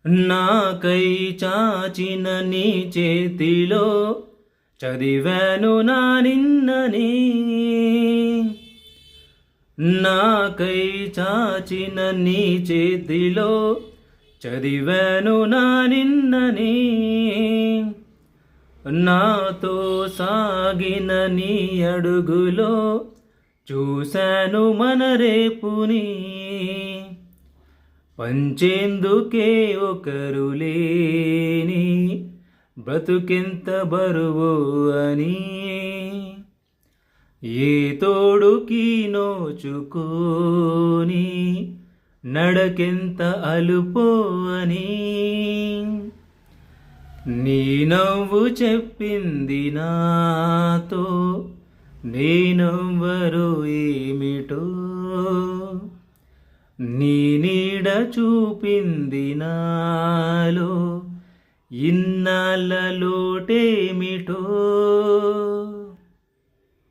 నాకై చాచిన నీ చేతిలో చదివాను నా నిన్నని. నాకై చాచిన నీ చేతిలో చదివాను నా నిన్నని. నాతో సాగిన నీ అడుగులో చూశాను మన రేపుని. పంచేందుకే ఒకరు లేని బ్రతుకెంత బరువు అని. ఏ తోడుకి నోచుకోని నడకెంత అలుపో అని. నీ నవ్వు చెప్పింది నాతో నేనెవ్వరో ఏమిటో. నీ నీడ చూపింది నాలో ఇన్నాళ్ళ లోటేమిటో.